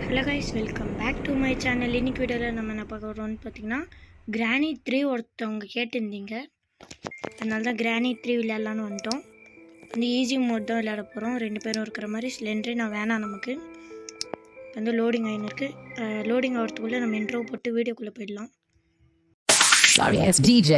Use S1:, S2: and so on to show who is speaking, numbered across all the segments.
S1: Hello guys, welcome back to my channel. இன்னைக்கு வீடியோவில் நம்ம என்ன பார்க்க வரோம்னு பார்த்தீங்கன்னா கிரானி 3 ஒருத்தவங்க கேட்டிருந்தீங்க. அதனால தான் கிரானி 3 விளையாடலான்னு வந்துட்டோம். வந்து ஈஸி மோட் தான் விளையாட போகிறோம். 2 பேரும் இருக்கிற மாதிரி. ஸ்லெண்ட்ரி நான் வேணாம். நமக்கு வந்து லோடிங் ஆகின்னு இருக்குது. லோடிங் ஆகிறதுக்குள்ளே நம்ம இன்ட்ரோ போட்டு வீடியோக்குள்ளே போயிடலாம்.
S2: Sorry, it's DJ.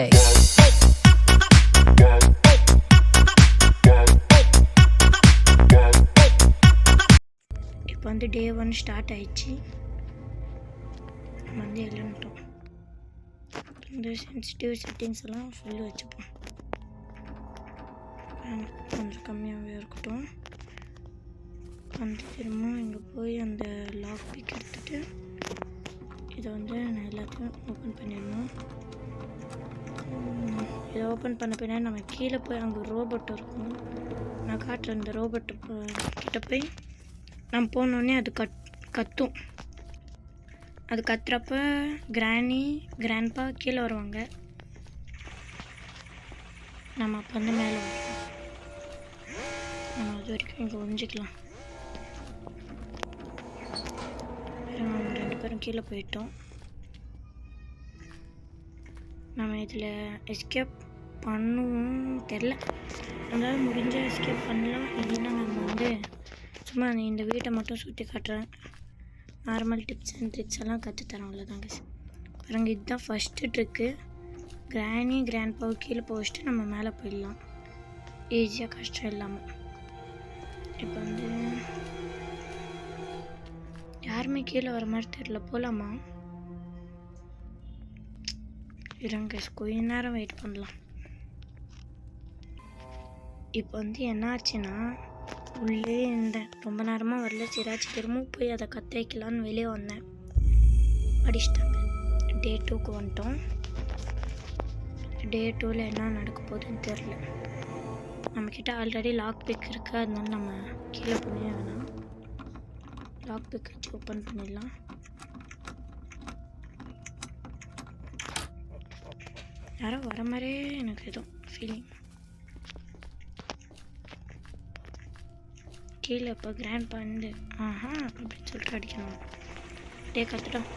S1: இப்போ வந்து டே 1 ஸ்டார்ட் ஆயிடுச்சு. நம்ம வந்து இல்லைன்ட்டோம். இந்த சென்சிட்டிவ் செட்டிங்ஸ் எல்லாம் ஃபுல்லு வச்சுப்போம். கொஞ்சம் கம்மியாகவே இருக்கட்டும். வந்து திரும்ப இங்கே போய் அந்த லாக் பிக் எடுத்துகிட்டு இதை வந்து நான் எல்லாத்தையும் ஓப்பன் பண்ணிடணும். இதை ஓப்பன் பண்ண பின்னாடி நம்ம கீழே போய் அங்கே ஒரு ரோபோட் இருக்கும். நான் காட்டுறேன். இந்த ரோபோட்டு கிட்ட போய் நம்ம போனோடனே அது கத்தும். அது கத்துறப்ப கிராண்ட்பா கீழே வருவாங்க. நம்ம அப்போ வந்து மேலே வருவோம். நம்ம அது வரைக்கும் இங்கே ஒழிஞ்சிக்கலாம். நம்ம 2 பேரும் கீழே போயிட்டோம். நம்ம இதில் எஸ்கேப் பண்ணுவோம் தெரில. அதனால் முடிஞ்ச எஸ்கேப் பண்ணலாம். இல்லைன்னா நம்ம வந்து சும்மா இந்த வீட்டை மட்டும் சுற்றி காட்டுறேன். நார்மல் டிப்ஸ் அண்ட் ட்ரிக்ஸ் எல்லாம் கற்றுத்தரேன். அவ்வளோதாங்க. பாருங்க, இதுதான் ஃபஸ்ட்டு ட்ரிக்கு. கிராண்ட்பாவை கீழே போச்சுட்டு நம்ம மேலே போயிடலாம். ஈஸியாக, கஷ்டம் இல்லாமல். இப்போ வந்து யாருமே கீழே வர மாதிரி தெரியல. போகலாமா? இருங்க, கொஞ்ச நேரம் வெயிட் பண்ணலாம். இப்போ வந்து என்ன ஆச்சுன்னா, உள்ளே இருந்தேன். ரொம்ப நேரமாக வரல. சிராச்சு திரும்ப போய் அதை கற்று வைக்கலான்னு வெளியே வந்தேன். அடிச்சிட்டாங்க. டே 2க்கு வந்துட்டோம். டே 2ல் என்ன நடக்க போகுதுன்னு தெரில. நம்மக்கிட்ட ஆல்ரெடி லாக் பிக் இருக்குது. அதனால நம்ம கீழே பண்ண வேணாம். லாக் பிக் வச்சு ஓப்பன் பண்ணிடலாம். யாரோ வர மாதிரியே எனக்கு எதுவும் ஃபீலிங். கீழே இப்போ கிராண்ட்பா வந்து அப்படின்னு சொல்லிட்டு அடிக்கணும். டே கற்றுட்டோம்.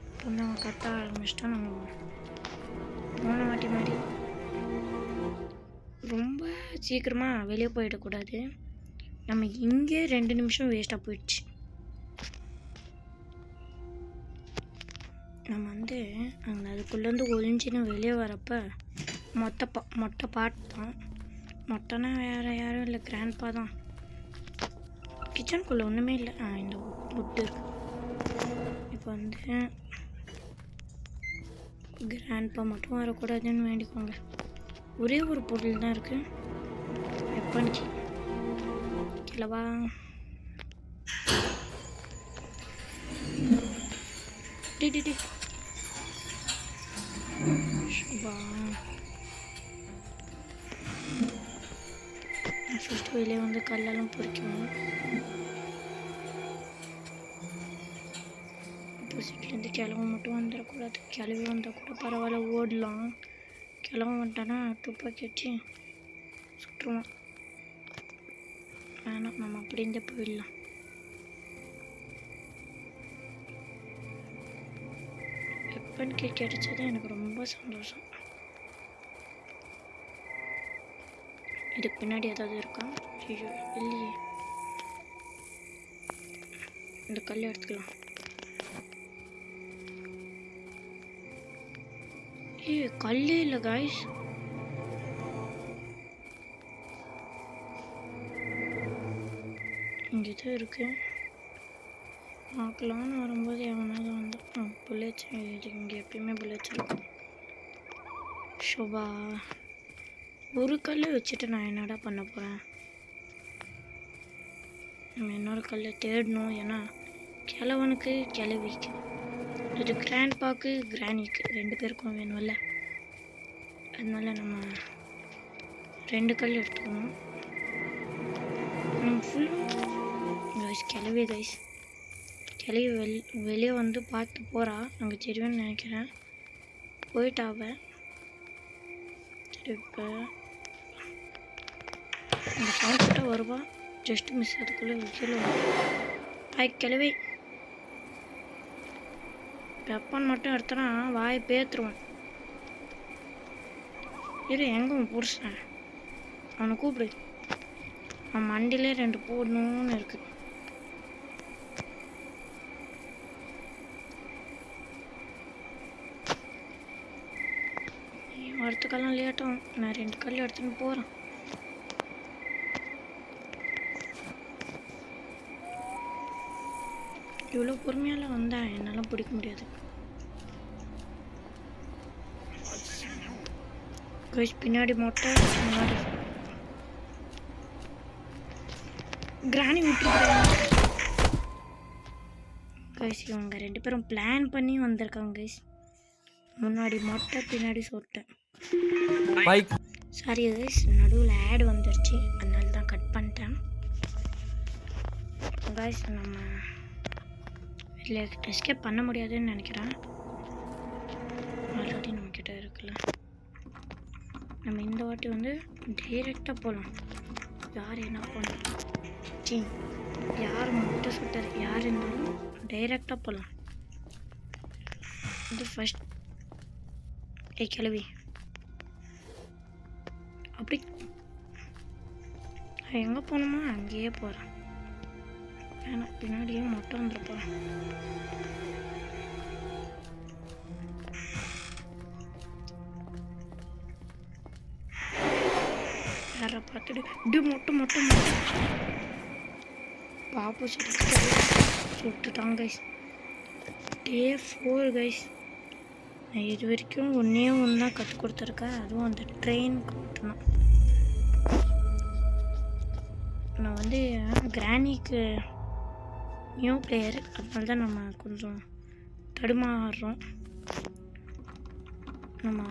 S1: இப்போ வந்து அவங்க கத்த ஆரம்பிச்சிட்டோம். நம்ம போன வாட்டி மாதிரி ரொம்ப சீக்கிரமாக வெளியே போயிடக்கூடாது. நம்ம இங்கே 2 நிமிஷம் வேஸ்ட்டாக போயிடுச்சு. நம்ம வந்து அங்கே அதுக்குள்ளேருந்து ஒழிஞ்சின்னு வெளியே வரப்போ மொட்டை பாட்டு தான். மொட்டைனா வேறு யாரும் இல்லை, கிராண்ட்பா தான். கிச்சனுக்குள்ளே ஒன்றுமே இல்லை. இந்த வுட்டு இருக்கு. இப்போ வந்து கிராண்ட்பா மட்டும் வரக்கூடாதுன்னு வேண்டிக்கோங்க. ஒரே ஒரு பொருள் தான் இருக்குது. வெப்பன்கி கிளவா. டி ஃபஸ்ட்டு வெளியே வந்து கல்லெல்லாம் பொறிக்கணும். ஆப்போசிட்லேருந்து கிழவு மட்டும் வந்துடக்கூடாது. கிளவி வந்தால் கூட பரவாயில்ல, ஓடலாம். கிழவு வந்துட்டானா துப்பாக்கி வச்சு சுற்றுவான். வேணாம், நம்ம அப்படி இருந்தே போயிடலாம். வெப்பன் கீ கிடைச்சது எனக்கு ரொம்ப சந்தோஷம். இதுக்கு பின்னாடி ஏதாவது இருக்கா? ஐயோ இல்லையே. இந்த கல் எடுத்துக்கலாம். கல்லே இல்லை காய்ஸ். இங்கே தான் இருக்கு. பார்க்கலான்னு வரும்போது எவனாவது வந்து புல்லட்ஸ். இது இங்கே எப்பயுமே புல்லட்ஸ் இருக்கும். ஷோபா, ஒரு கல் வச்சுட்டு நான் என்னடா பண்ண போகிறேன்? நம்ம இன்னொரு கல்லை தேடணும். ஏன்னா கிழவனுக்கு கிளவிக்கு, இது கிராண்ட்பாக்கு கிரானிக்கு 2 பேருக்கும் வேணும்ல. அதனால நம்ம 2 கல் எடுத்துக்கணும். நம்ம ஃபுல் கிளவி கைஸ். கிளவி வெளியே வந்து பார்த்து போகிறா. அங்கே தெரியும்னு நினைக்கிறேன். போயிட்டாவ. இப்போ அவன்கிட்ட வருவா. ஜஸ்ட் மிஸ் அதுக்குள்ளே கீழே பாய் கிளவி வெப்பன் மட்டும் எடுத்தனா வாய் பேத்துருவான். இரு எங்கே உன் புருஷன்? அவனை கூப்பிடு. அவன் மண்டிலே 2 போடணும்னு இருக்கு. வரத்துக்கெல்லாம் லேட்டாகும். நான் 2 கல் எடுத்துன்னு போகிறேன். இவ்வளோ பொறுமையால் வந்தேன், என்னால் பிடிக்க முடியாது. கைஸ் பின்னாடி மொட்டை, முன்னாடி கிராணி விட்டுருக்காங்க. கைஸ் இவங்க 2 பேரும் பிளான் பண்ணி வந்திருக்காங்க கைஸ். முன்னாடி மொட்டை, பின்னாடி சொட்டை. சாரி கைஸ், நடுவில் ஆட் வந்துருச்சு, அதனால தான் கட் பண்ணிட்டேன். கைஸ் நம்ம இல்லை எஸ்கேப் பண்ண முடியாதுன்னு நினைக்கிறேன். ஆல்ரெடி நம்மக்கிட்ட இருக்குல்ல. நம்ம இந்த வாட்டி வந்து டைரெக்டாக போகலாம். யார் என்ன பண்ணலாம், யார் மொட்டை சுட்டர் யார் இருந்தாலும் டைரெக்டாக போகலாம். இது ஃபஸ்ட் கிளவி அப்படி எங்கே போகணுமா அங்கேயே போகிறேன். ஏன்னா பின்னாடியே மொட்டை வந்துருப்போம். யாரை பார்த்துட்டு இப்படி மொட்டை மொட்டை மொட்டை பாப்பு சுட்டுட்டாங்க கைஸ். டே 4 கைஸ். நான் இது வரைக்கும் ஒன்றே தான் கற்றுக் கொடுத்துருக்கேன், அதுவும் அந்த ட்ரெயினுக்கு மட்டும்தான். நான் வந்து கிராணிக்கு நியூ பிளேயர், அதனால தான் நம்ம கொஞ்சம் தடுமாறுறோம். நம்ம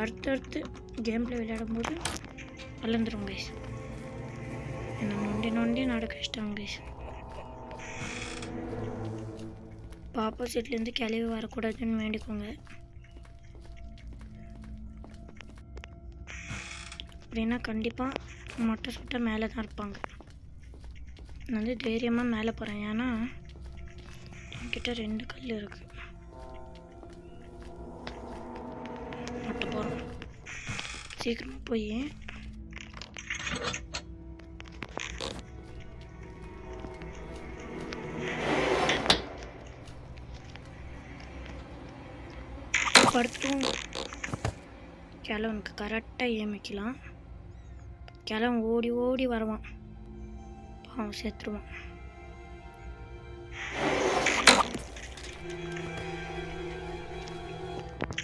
S1: அடுத்தடுத்து கேம் பிளே விளையாடும்போது வளர்ந்துடும் கைஸ். என்ன நொண்டி நடக்க வச்சிட்டாங்க கைஸ். ஆப்போசிட்லேருந்து கிளவி வரக்கூடாதுன்னு வேண்டிக்கோங்க. அப்படின்னா கண்டிப்பாக மொட்டை சுட்ட மேலே தான் இருப்பாங்க. நான் வந்து தைரியமாக மேலே போகிறேன், ஏன்னா என்கிட்ட 2 கல் இருக்குது. மொட்டை போகிறோம், சீக்கிரமாக போய் படுத்தும் கிழவனுக்கு கரெக்டாக ஏமிக்கலாம். கிழவன் ஓடி ஓடி வருவான், பாவம் செத்துருவான்.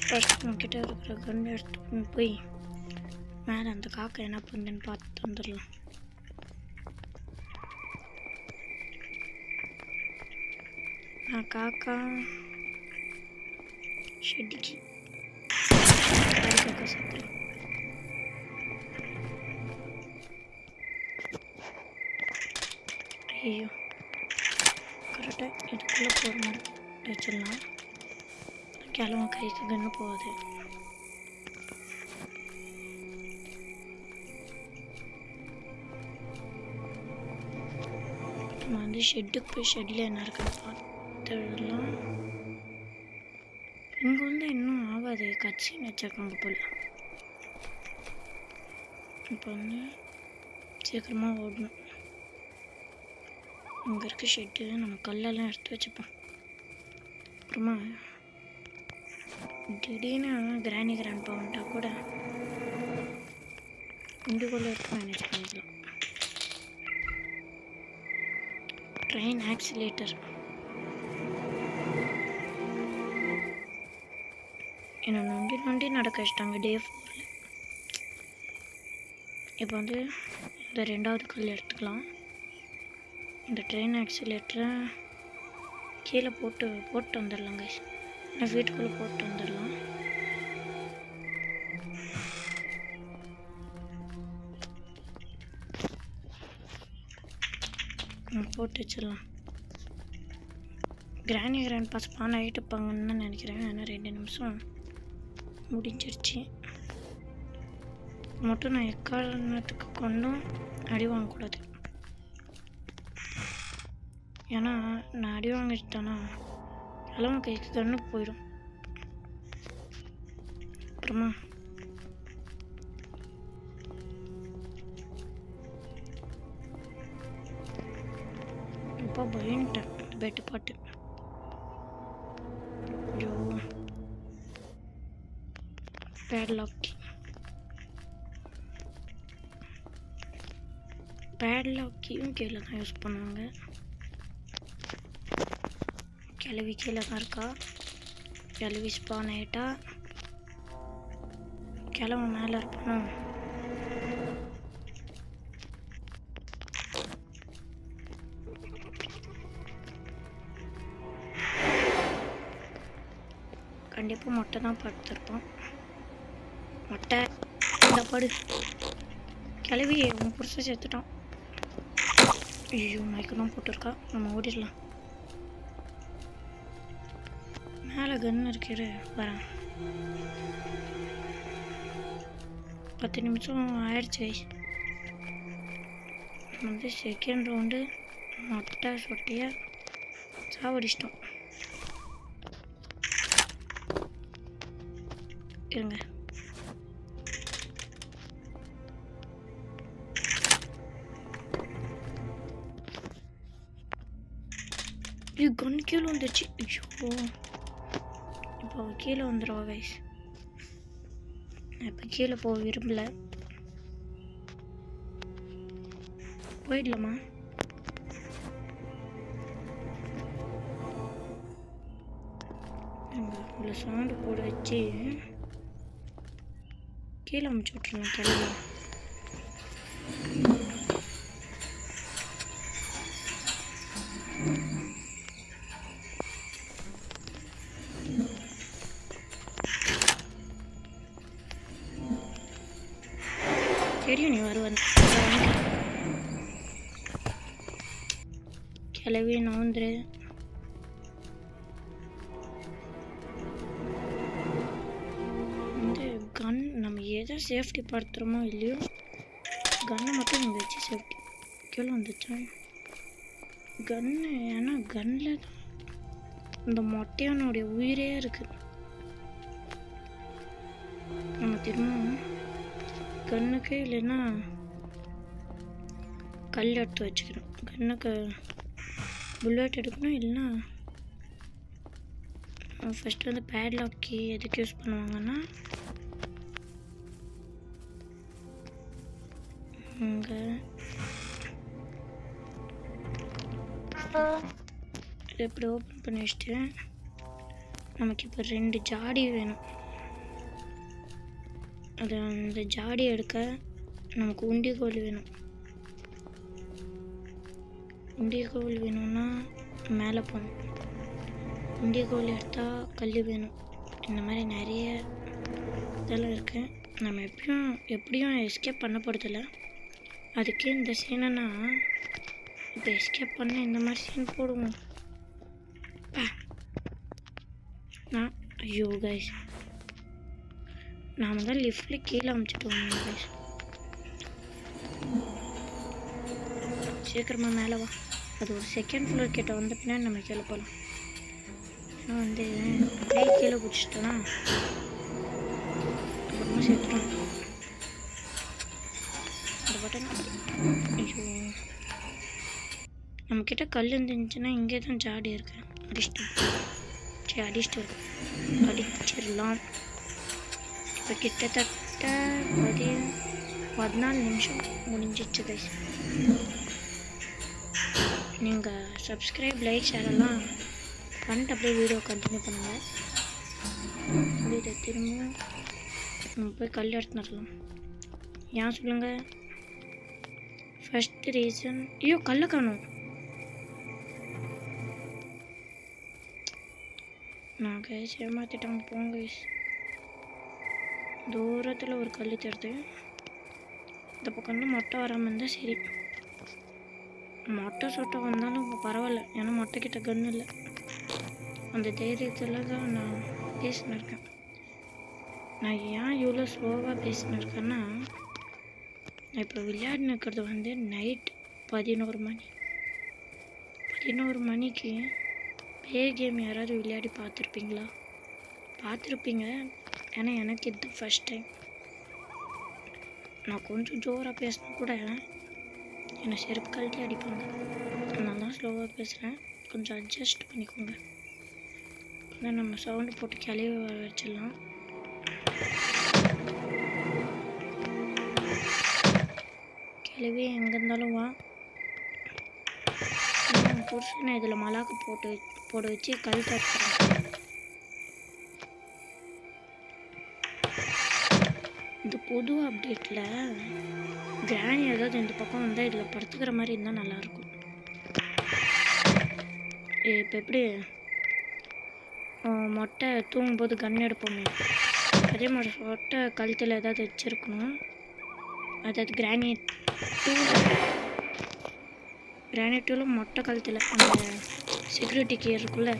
S1: ஃபஸ்ட் நம்மக்கிட்ட இருக்கிற கன்று எடுத்துன்னு போய் மேலே அந்த காக்கா என்ன பண்ணுதுன்னு பார்த்து வந்துடலாம். நான் காக்கா ஷெட்டிக்கு காக்கா செத்துருவேன். ஐயோ கரெக்டாக இதுக்குள்ளே போகிற மாதிரி வச்சிடலாம். கிழவன் கைக்கு கன்று போகாது. நம்ம வந்து ஷெட்டுக்கு போய் ஷெட்டில் என்ன இருக்குன்னு பார்த்துடலாம். இங்கே வந்து இன்னும் ஆகாது, கட்சின்னு வச்சிருக்காங்க போல். இப்போ வந்து சீக்கிரமாக ஓடணும். இங்கே இருக்க ஷெட்டு நம்ம கல்லெல்லாம் எடுத்து வச்சுப்போம். அப்புறமா திடீர்னு கிராண்ட் வந்துட்டா கூட இண்டுக்குள்ளே எடுத்து மேனேஜ் பண்ணிக்கலாம். ட்ரெயின் ஆக்சிலேட்டர் என்ன நொண்டி நடக்க வச்சிட்டாங்க டே 4. இப்போ வந்து இந்த 2வது கல் எடுத்துக்கலாம். இந்த ட்ரெயின் ஆக்சிலேட்டரை கீழே போட்டு வந்துடலாம் கைஸ். நான் வீட்டுக்குள்ளே போட்டு வந்துடலாம். போட்டு வச்சிடலாம். கிராண்ட் பாஸ் பான் ஆகிட்டு இருப்பாங்கன்னு தான் நினைக்கிறேன். ஆனால் 2 நிமிஷம் முடிஞ்சிருச்சு. மட்டும் நான் எக்காரணத்துக்கு கொண்டும் அடி வாங்கக்கூடாது. ஏன்னா நான் அடி வாங்கிட்டேன்னா எல்லாம் கைக்கு கண்ணு போயிடும். அப்புறமா இப்போ பயன்ட்டேன் பெட்டு பாட்டு. ஐயோ பேட்லாக்கையும் கீழே தான் யூஸ் பண்ணுவாங்க. கிளவி கீழே தான் இருக்கா. கிளவி ஸ்பான் ஆகிட்டா கிளம்பு மேலே இருப்பானோ. கண்டிப்பாக மொட்டை தான் படுத்திருப்பான். மொட்டை இந்த படு. கிளவி உன் புருஷன் சேர்த்துட்டான். ஐயோ மயக்கம் போட்டிருக்கா. நம்ம ஓடிடலாம். மேலே கன்று இருக்கிற வரேன். 10 நிமிஷம் ஆயிடுச்சு. வந்து செகண்ட் ரவுண்டு மொட்டை சொட்டையாக சாவடிச்சிட்டோம். இருங்க. இது கன் கீழே வந்துச்சு. ஐயோ இப்போ கீழே வந்துடுவா கைஸ். இப்போ கீழே போக விரும்பல. போயிடலாமா? இவ்வளோ சவுண்டு போட வச்சு கீழே அமுச்சு விட்ருலாம் கிளம்பி. தெரியும் நீ வருவ. கிளவி நவுந்துரு. வந்து கன் நம்ம எதை சேஃப்டி படுத்துகிறோமோ இல்லையோ கன்னை மட்டும் நீங்கள் வச்சு சேஃப்டி. கீழே வந்துச்சா கன்னு? ஏன்னா கன்னில் தான் இந்த மொட்டையானுடைய உயிரே இருக்குது. நம்ம திரும்ப கண்ணுக்கு இல்லைன்னா கல் எடுத்து வச்சுக்கணும். கண்ணுக்கு புல்லட் எடுக்கணும். இல்லைன்னா ஃபஸ்ட்டு வந்து பேட்லாக்கி எதுக்கு யூஸ் பண்ணுவாங்கன்னா இங்கே இதை எப்படி ஓப்பன் பண்ணி வச்சுட்டு நமக்கு இப்போ 2 ஜாடி வேணும். அது அந்த ஜாடி எடுக்க நமக்கு உண்டிகோல் வேணும். உண்டிகோல் வேணும்னா மேலே போகணும். உண்டிகோல் எடுத்தால் கல் வேணும். இந்த மாதிரி நிறைய இதெல்லாம் இருக்குது. நம்ம எப்படியும் எஸ்கேப் பண்ண போகிறதில்ல. அதுக்கே இந்த சீனைனா இப்போ எஸ்கேப் பண்ண இந்த மாதிரி சீன் போடுவோம். நான் ஐயோ கைஸ் நாம் தான் லிஃப்டில் கீழே அமுச்சிட்டோம் கைஸ். சீக்கிரமாக மேலே வா. அது ஒரு செகண்ட் ஃப்ளோர் கிட்ட வந்த பின்னாடி நம்ம கீழே போகலாம். நான் வந்து அப்படியே கீழே பிடிச்சிட்டோன்னா அப்புறமா சேர்த்துட்டோம் அந்த பட்டன். ஐயோ நம்மக்கிட்ட கல் இருந்துச்சுன்னா இங்கே தான் ஜாடி இருக்கு. அடிச்சிட்டு அடிச்சிடலாம். இப்போ கிட்டத்தட்ட 14 நிமிஷம் முடிஞ்சிச்சு கைஸ். நீங்கள் சப்ஸ்கிரைப் லைக் ஷேரெல்லாம் பண்ணிட்டு அப்படியே வீடியோ கண்டினியூ பண்ணுங்கள். இதை திரும்ப நம்ம போய் கல் எடுத்துன்னு வரலாம். ஏன் சொல்லுங்கள்? ஃபஸ்ட்டு ரீசன் ஐயோ கல்லை காணும். நான் கைஸ் ஏமாற்றிட்டாங்க போங்க கைஸ். தூரத்தில் ஒரு கல் தருது. இந்த பக்கம் மொட்டை வராமல் இருந்தால் சரி. மொட்டை சொட்டை வந்தாலும் இப்போ பரவாயில்ல. ஏன்னா மொட்டை கிட்ட கன்று இல்லை. அந்த தைரியத்தில் தான் நான் பேசின்னு இருக்கேன். நான் ஏன் இவ்வளோ ஸ்லோவாக பேசின்னு இருக்கேன்னா நான் இப்போ விளையாடின்னு இருக்கிறது வந்து நைட் 11 மணி. 11 மணிக்கு பே கேம் யாராவது விளையாடி பார்த்துருப்பீங்களா? பார்த்துருப்பீங்க. ஏன்னா எனக்கு இது ஃபஸ்ட் டைம். நான் கொஞ்சம் ஜோராக பேசினா கூட என்னை செருப்பு கழட்டி அடிப்பாங்க. நான் தான் ஸ்லோவாக பேசுகிறேன், கொஞ்சம் அட்ஜஸ்ட் பண்ணிக்கோங்க. அதான் நம்ம சவுண்டு போட்டு கிளவி வர வச்சிடலாம். கிளவி எங்கே இருந்தாலும் வா. புருஷனை இதில் மலாக்கு போட வச்சு கழுத்த எடுத்துறேன். இந்த புது அப்டேட்டில் கிராணி ஏதாவது இந்த பக்கம் வந்தால் இதில் படுத்துக்கிற மாதிரி இருந்தால் நல்லாயிருக்கும். இப்போ எப்படி மொட்டை தூங்கும்போது கன் எடுப்போமே, அதே மாதிரி மொட்டை கழுத்தில் ஏதாவது வச்சுருக்கணும். அதாவது கிராணி 2ல் மொட்டை கழுத்தில் அந்த செக்யூரிட்டி கீ இருக்குல்ல,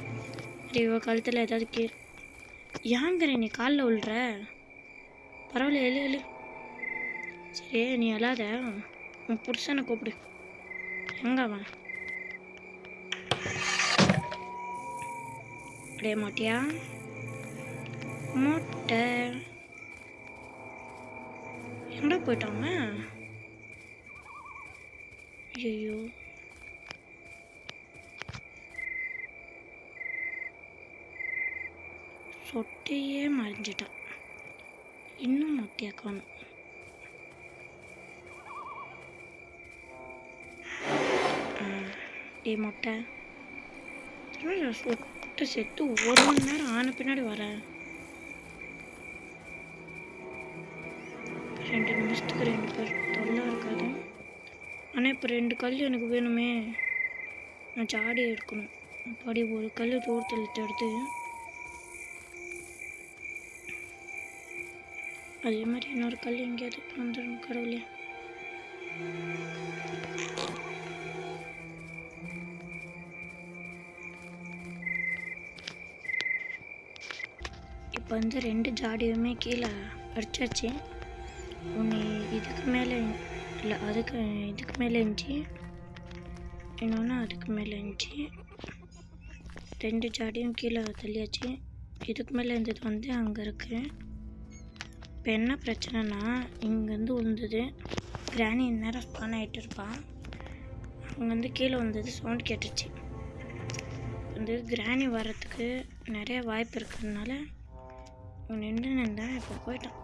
S1: இவ கழுத்தில் ஏதாவது கீ. ஏங்கிற நீ காலில் விழுற? பரவாயில்ல, எழு. சரி நீ எழாத, உன் புருஷனை கூப்பிடு. எங்க அவன்? அப்படியே மொட்டையா மொட்டை எங்கடா போயிட்டாங்க? ஐயோ, சொட்டையே மறைஞ்சிட்டான். இன்னும் மொட்டையா காணும். மொட்டை சொட்டை செத்து 1 மணி நேரம் ஆன பின்னாடி வர 2 நிமிஷத்துக்கு 2 பேர் தொல்லை இருக்காது. ஆனால் இப்போ 2 கல் எனக்கு வேணுமே, நான் ஜாடி எடுக்கணும். அப்படி ஒரு கல் தூரத்தில் எடுத்து அதே மாதிரி இன்னொரு கல் எங்கேயாவது வந்துடும். கடவுளே, இப்போ வந்து 2 ஜாடியுமே கீழே அடிச்சாச்சு. ஒன்று இதுக்கு மேலே இல்லை, இதுக்கு மேலே இருந்துச்சு, இன்னொன்று அதுக்கு மேலே இருந்துச்சு. 2 ஜாடியும் கீழே தள்ளியாச்சு. இதுக்கு மேலே இருந்தது வந்து அங்கே இருக்குது. இப்போ என்ன பிரச்சனைனா, இங்கேருந்து விழுந்தது. கிராணி நேரம் ஸ்பான் ஆகிட்டு இருப்பான். அங்கேருந்து கீழே வந்தது, சவுண்ட் கேட்டுச்சு. வந்து கிராணி வர்றதுக்கு நிறைய வாய்ப்பு இருக்கிறதுனால நின்றேன். இப்போ போயிட்டான்.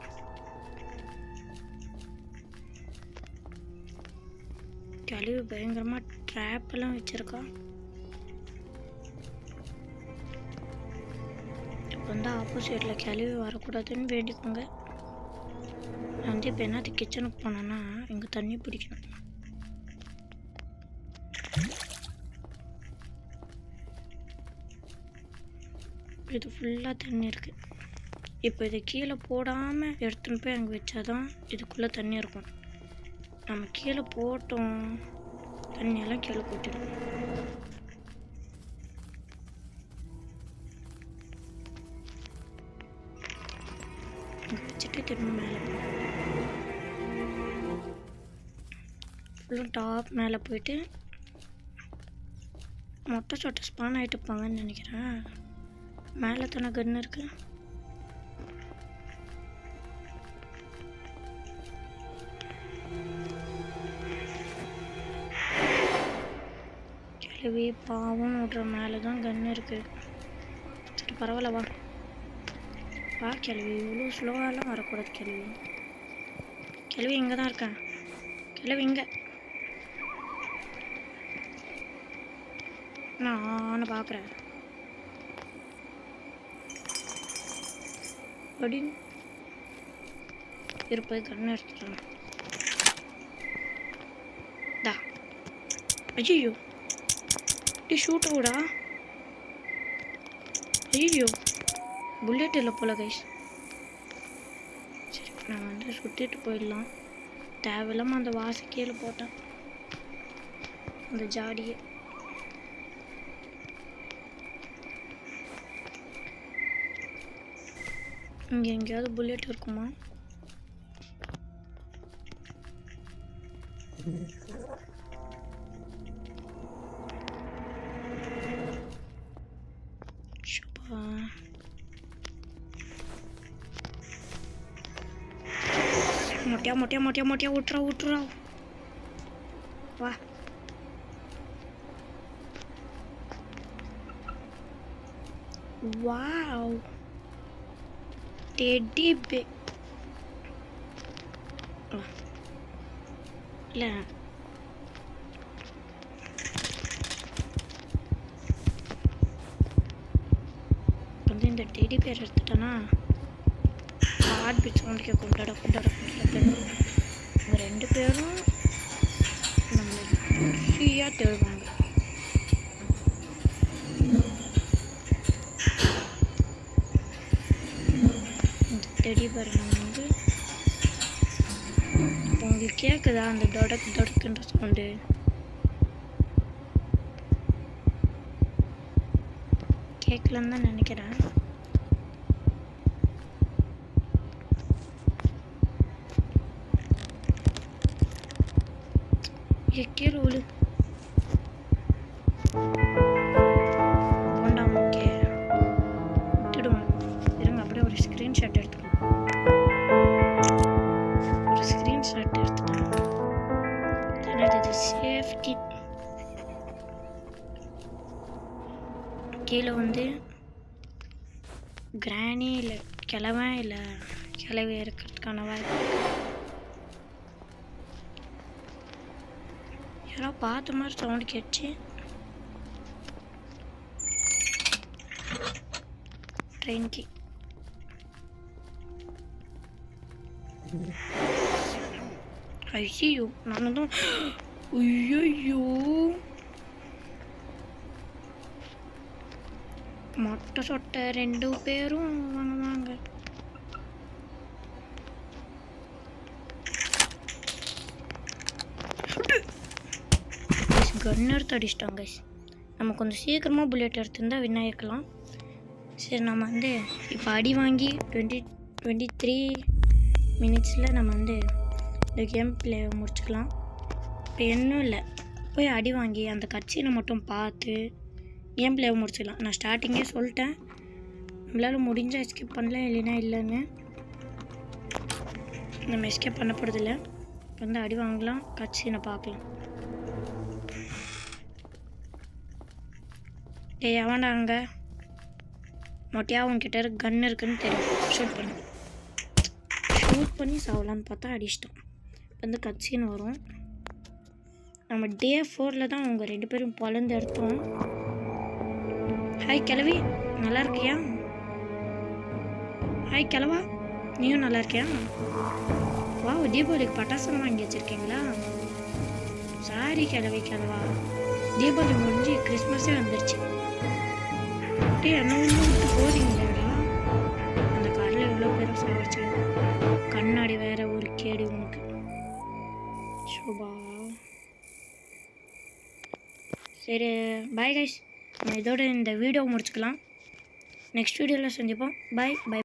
S1: கழிவு பயங்கரமாக ட்ராப்பெல்லாம் வச்சுருக்கான். இப்போ வந்து ஆப்போசிட்டில் கழிவு வரக்கூடாதுன்னு வேண்டிக்கோங்க. நான் வந்து இப்போ என்னது கிச்சனுக்கு போனேன்னா இங்கே தண்ணி பிடிக்கணும். இது ஃபுல்லாக தண்ணி இருக்குது. இப்போ இதை கீழே போடாமல் எடுத்துன்னு போய் அங்கே வச்சாதான் இதுக்குள்ளே தண்ணி இருக்கும். நம்ம கீழே போட்டோம், தண்ணியெல்லாம் கீழே போட்டுடும். இங்கே வச்சுட்டு திரும்ப மேலே ஃபுல்லும் டாப் மேலே போயிட்டு மொட்டை சொட்டை ஸ்பான் ஆகிட்டு இருப்பாங்கன்னு நினைக்கிறேன். மேலே தானே கன்று இருக்கு. கிழவி பாவம் விட்ற மேலே தான் கன்று இருக்கு. சரி பரவாயில்ல, வா கிழவி. இவ்வளோ ஸ்லோவாலாம் வரக்கூடாது கிழவி. கிழவி இங்கே தான் இருக்கேன். கிழவி இங்கே நான் பார்க்குறேன். அப்படின்னு இருப்பது கண்ணு எடுத்துட்டாங்க. தா ஐயோ, இப்படி ஷூட் விடா. ஐயோ, புல்லட் இல்லை போல கைஸ். சரி நான் வந்து சுட்டிட்டு போயிடலாம். தேவையில்லாமல் அந்த வாசை கீழே போட்டேன், அந்த ஜாடியை. இங்கே எங்கேயாவது புல்லட் இருக்குமா? ஷப்பா. மொட்டையா மொட்டையா மொட்டையா மொட்டையா விட்டுறா வா. வாவ் டெடி பே. இல்லை வந்து இந்த teddy bear எடுத்துட்டேன்னா heart beat sound கேட்கும். கொண்டாட பேரும் இவங்க 2 பேரும் நம்ம ஃப்ரீயாக தேடுவாங்க. இந்த டெடி பேர் நம்ம வந்து இப்போ உங்களுக்கு கேட்குதா அந்த தொடக்குன்ற சவுண்டு? கேட்கலன்னு தான் நினைக்கிறேன். கீழே விழு. போண்டாம். ஓகே விட்டுடுவோம். இருங்க அப்படியே ஒரு ஸ்க்ரீன்ஷாட் எடுத்துக்கலாம். ஒரு ஸ்க்ரீன்ஷாட் எடுத்துட்டேன். என்னது சேஃப்டி. கீழே வந்து கிராணி இல்லை கிளவி இருக்கிறதுக்கான வாய்ப்பு. யாரோ பார்த்த மாதிரி சவுண்ட் கேட்டுச்சு. ட்ரெயின்க்கு ஐயோ நான் தான் ஐயோ மொட்டை சொட்டை 2 பேரும் வாங்க. கன் எடுத்து அடிச்சிட்டாங்க கைஸ். நம்ம கொஞ்சம் சீக்கிரமாக புல்லட் எடுத்துருந்தா வின் ஆகிருக்கலாம். சரி நம்ம வந்து இப்போ அடி வாங்கி 23 மினிட்ஸில் நம்ம வந்து இந்த கேம் பிளே முடிச்சுக்கலாம். இப்போ இன்னும் இல்லை, போய் அடி வாங்கி அந்த கட்சியை மட்டும் பார்த்து கேம் பிளேவை முடிச்சுக்கலாம். நான் ஸ்டார்டிங்கே சொல்லிட்டேன், நம்மளால் முடிஞ்ச எஸ்கேப் பண்ணலாம், இல்லைன்னா இல்லைன்னு. நம்ம எஸ்கேப் பண்ண போகிறதில்ல. வந்து அடி வாங்கலாம், கட்சினை பார்க்கலாம். டேய் அவன்டா அங்கே மொட்டையா உன்கிட்ட கன் இருக்குன்னு தெரியும். ஷூட் பண்ணி சாவலான்னு பார்த்தா அடிச்சிட்டோம். வந்து கட்சின்னு வரும். நம்ம டே 4 தான் அவங்க 2 பேரும் பொழந்து எடுத்தோம். ஹாய் கிழவி, நல்லா இருக்கியா? ஹாய் கிழவா, நீயும் நல்லா இருக்கியா? வா, தீபாவளிக்கு பட்டாசம் வாங்கி வச்சுருக்கீங்களா? சாரி கிழவா, தீபாவளி முடிஞ்சு கிறிஸ்மஸே வந்துருச்சு. டே என்ன ஒன்று விட்டு போறீங்களா? அந்த காரில் எவ்வளோ பேரும் சாவச்சு. கண்ணாடி வேற ஒரு கேடு உனக்கு. சோபா. சரி பாய் கைஸ், இதோட இந்த வீடியோ முடிச்சுக்கலாம். நெக்ஸ்ட் வீடியோவில் சந்திப்போம். பாய்.